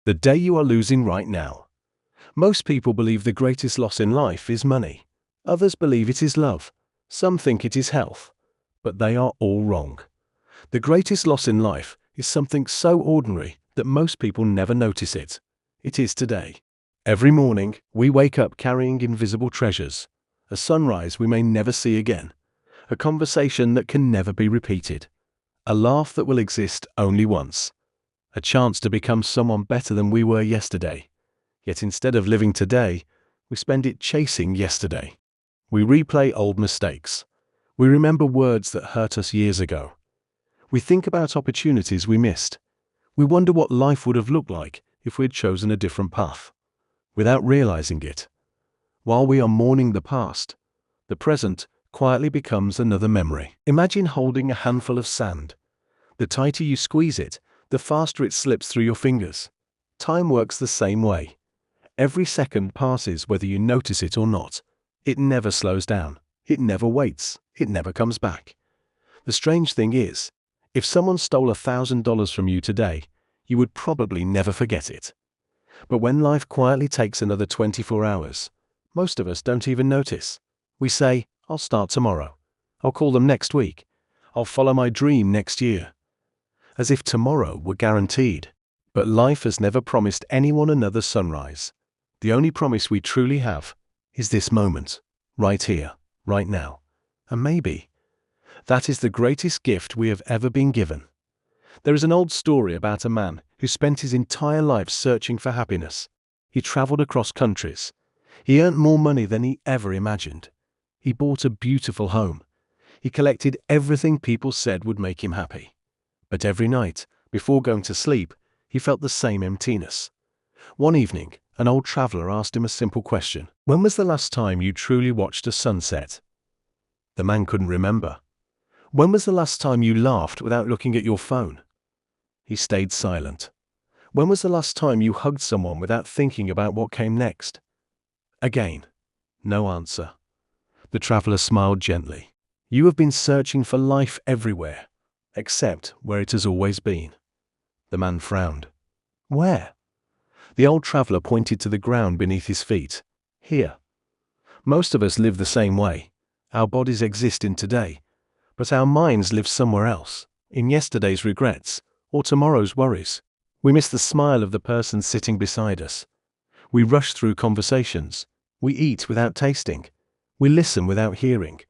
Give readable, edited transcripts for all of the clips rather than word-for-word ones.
The day you are losing right now. Most people believe the greatest loss in life is money. Others believe it is love. Some think it is health. But they are all wrong. The greatest loss in life is something so ordinary that most people never notice it. It is today. Every morning, we wake up carrying invisible treasures. A sunrise we may never see again. A conversation that can never be repeated. A laugh that will exist only once. A chance to become someone better than we were yesterday. Yet instead of living today, we spend it chasing yesterday. We replay old mistakes. We remember words that hurt us years ago. We think about opportunities we missed. We wonder what life would have looked like if we had chosen a different path. Without realizing it, while we are mourning the past, the present quietly becomes another memory. Imagine holding a handful of sand. The tighter you squeeze it, the faster it slips through your fingers. Time works the same way. Every second passes whether you notice it or not. It never slows down. It never waits. It never comes back. The strange thing is, if someone stole $1,000 from you today, you would probably never forget it. But when life quietly takes another 24 hours, most of us don't even notice. We say, I'll start tomorrow. I'll call them next week. I'll follow my dream next year. As if tomorrow were guaranteed. But life has never promised anyone another sunrise. The only promise we truly have is this moment, right here, right now. And maybe that is the greatest gift we have ever been given. There is an old story about a man who spent his entire life searching for happiness. He traveled across countries. He earned more money than he ever imagined. He bought a beautiful home. He collected everything people said would make him happy. But every night, before going to sleep, he felt the same emptiness. One evening, an old traveler asked him a simple question. When was the last time you truly watched a sunset? The man couldn't remember. When was the last time you laughed without looking at your phone? He stayed silent. When was the last time you hugged someone without thinking about what came next? Again, no answer. The traveler smiled gently. You have been searching for life everywhere, except where it has always been. The man frowned. Where? The old traveler pointed to the ground beneath his feet. Here. Most of us live the same way. Our bodies exist in today, but our minds live somewhere else, in yesterday's regrets or tomorrow's worries. We miss the smile of the person sitting beside us. We rush through conversations. We eat without tasting. We listen without hearing.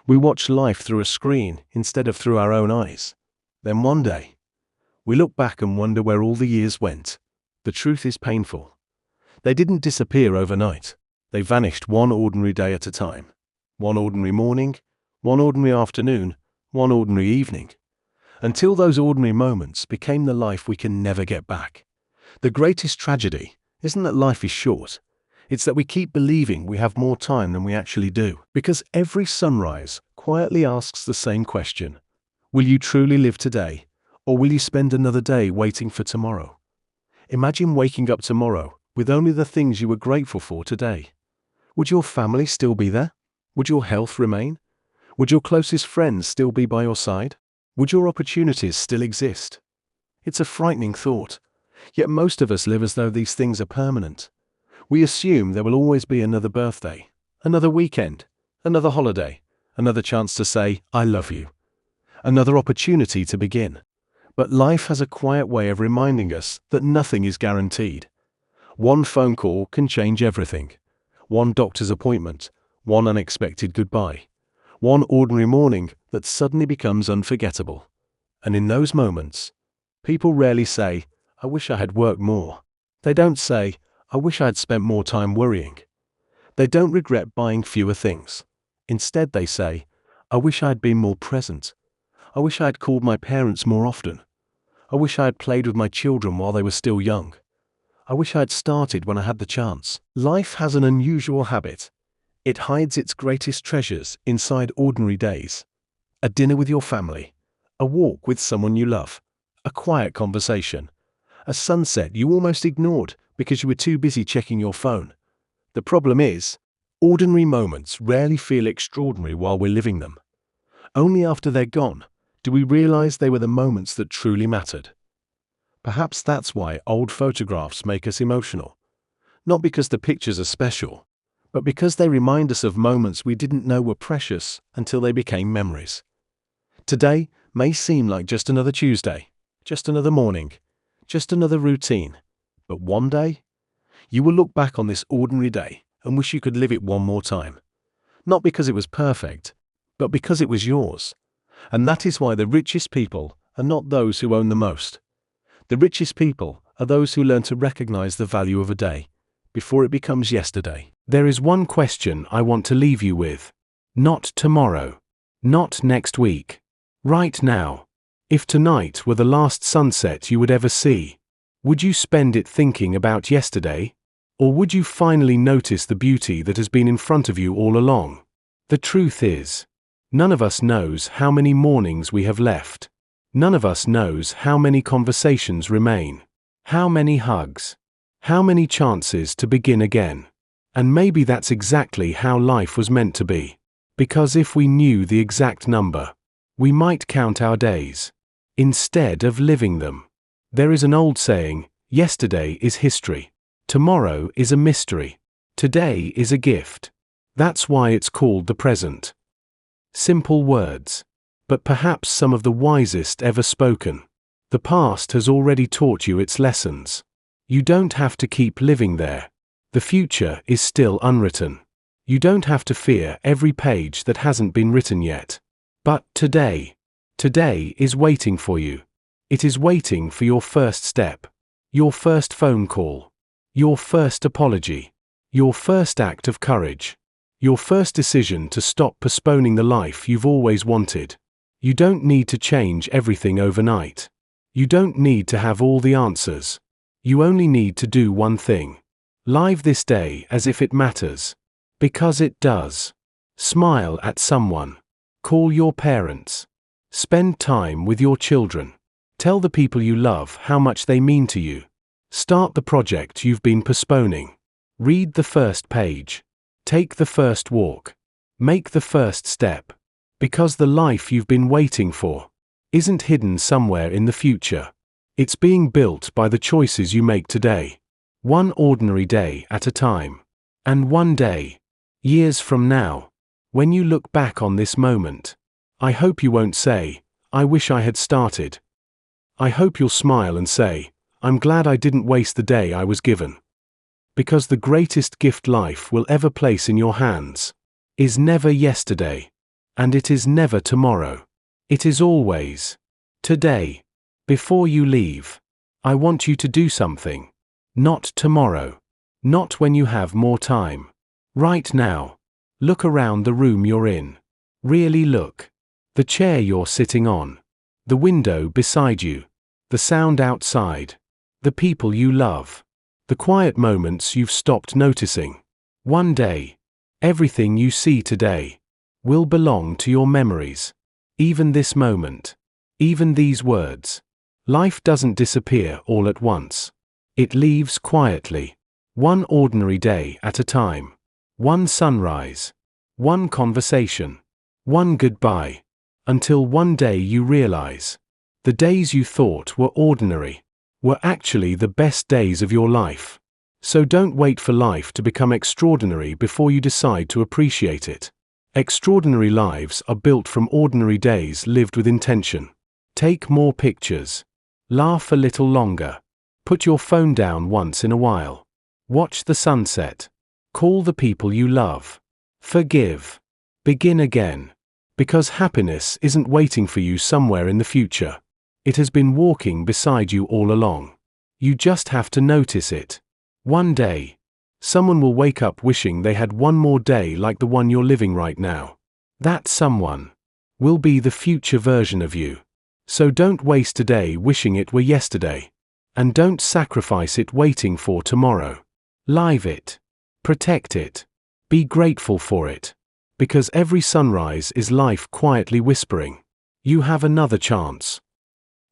We watch life through a screen instead of through our own eyes. Then one day, we look back and wonder where all the years went. The truth is painful. They didn't disappear overnight. They vanished one ordinary day at a time. One ordinary morning, one ordinary afternoon, one ordinary evening. Until those ordinary moments became the life we can never get back. The greatest tragedy isn't that life is short. It's that we keep believing we have more time than we actually do. Because every sunrise quietly asks the same question. Will you truly live today? Or will you spend another day waiting for tomorrow? Imagine waking up tomorrow with only the things you were grateful for today. Would your family still be there? Would your health remain? Would your closest friends still be by your side? Would your opportunities still exist? It's a frightening thought, yet most of us live as though these things are permanent. We assume there will always be another birthday, another weekend, another holiday, another chance to say, I love you, another opportunity to begin. But life has a quiet way of reminding us that nothing is guaranteed. One phone call can change everything. One doctor's appointment, one unexpected goodbye. One ordinary morning that suddenly becomes unforgettable. And in those moments, people rarely say, I wish I had worked more. They don't say, I wish I had spent more time worrying. They don't regret buying fewer things. Instead they say, I wish I had been more present. I wish I had called my parents more often. I wish I had played with my children while they were still young. I wish I had started when I had the chance. Life has an unusual habit. It hides its greatest treasures inside ordinary days. A dinner with your family, a walk with someone you love, a quiet conversation, a sunset you almost ignored because you were too busy checking your phone. The problem is, ordinary moments rarely feel extraordinary while we're living them. Only after they're gone do we realize they were the moments that truly mattered. Perhaps that's why old photographs make us emotional. Not because the pictures are special, but because they remind us of moments we didn't know were precious until they became memories. Today may seem like just another Tuesday, just another morning, just another routine, but one day, you will look back on this ordinary day and wish you could live it one more time. Not because it was perfect, but because it was yours. And that is why the richest people are not those who own the most. The richest people are those who learn to recognize the value of a day before it becomes yesterday. There is one question I want to leave you with. Not tomorrow. Not next week. Right now. If tonight were the last sunset you would ever see, would you spend it thinking about yesterday? Or would you finally notice the beauty that has been in front of you all along? The truth is, none of us knows how many mornings we have left. None of us knows how many conversations remain. How many hugs. How many chances to begin again. And maybe that's exactly how life was meant to be. Because if we knew the exact number, we might count our days, instead of living them. There is an old saying, yesterday is history. Tomorrow is a mystery. Today is a gift. That's why it's called the present. Simple words, but perhaps some of the wisest ever spoken. The past has already taught you its lessons. You don't have to keep living there. The future is still unwritten. You don't have to fear every page that hasn't been written yet. But today is waiting for you. It is waiting for your first step, your first phone call, your first apology, your first act of courage, your first decision to stop postponing the life you've always wanted. You don't need to change everything overnight. You don't need to have all the answers. You only need to do one thing. Live this day as if it matters. Because it does. Smile at someone. Call your parents. Spend time with your children. Tell the people you love how much they mean to you. Start the project you've been postponing. Read the first page. Take the first walk. Make the first step. Because the life you've been waiting for isn't hidden somewhere in the future. It's being built by the choices you make today. One ordinary day at a time. And one day, years from now, when you look back on this moment, I hope you won't say, I wish I had started. I hope you'll smile and say, I'm glad I didn't waste the day I was given. Because the greatest gift life will ever place in your hands is never yesterday, and it is never tomorrow. It is always today. Before you leave, I want you to do something. Not tomorrow. Not when you have more time. Right now. Look around the room you're in. Really look. The chair you're sitting on. The window beside you. The sound outside. The people you love. The quiet moments you've stopped noticing. One day, everything you see today will belong to your memories. Even this moment. Even these words. Life doesn't disappear all at once. It leaves quietly. One ordinary day at a time. One sunrise. One conversation. One goodbye. Until one day you realize the days you thought were ordinary were actually the best days of your life. So don't wait for life to become extraordinary before you decide to appreciate it. Extraordinary lives are built from ordinary days lived with intention. Take more pictures. Laugh a little longer. Put your phone down once in a while. Watch the sunset. Call the people you love. Forgive. Begin again. Because happiness isn't waiting for you somewhere in the future. It has been walking beside you all along. You just have to notice it. One day, someone will wake up wishing they had one more day like the one you're living right now. That someone will be the future version of you. So don't waste today wishing it were yesterday. And don't sacrifice it waiting for tomorrow. Live it. Protect it. Be grateful for it. Because every sunrise is life quietly whispering, you have another chance.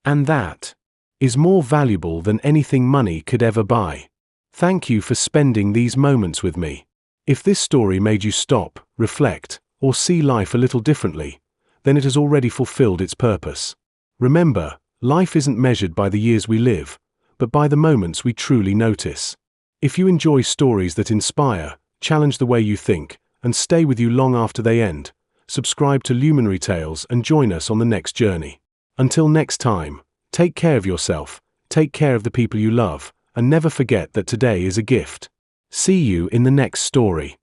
And that is more valuable than anything money could ever buy. Thank you for spending these moments with me. If this story made you stop, reflect, or see life a little differently, then it has already fulfilled its purpose. Remember, life isn't measured by the years we live, but by the moments we truly notice. If you enjoy stories that inspire, challenge the way you think, and stay with you long after they end, subscribe to Luminary Tales and join us on the next journey. Until next time, take care of yourself, take care of the people you love, and never forget that today is a gift. See you in the next story.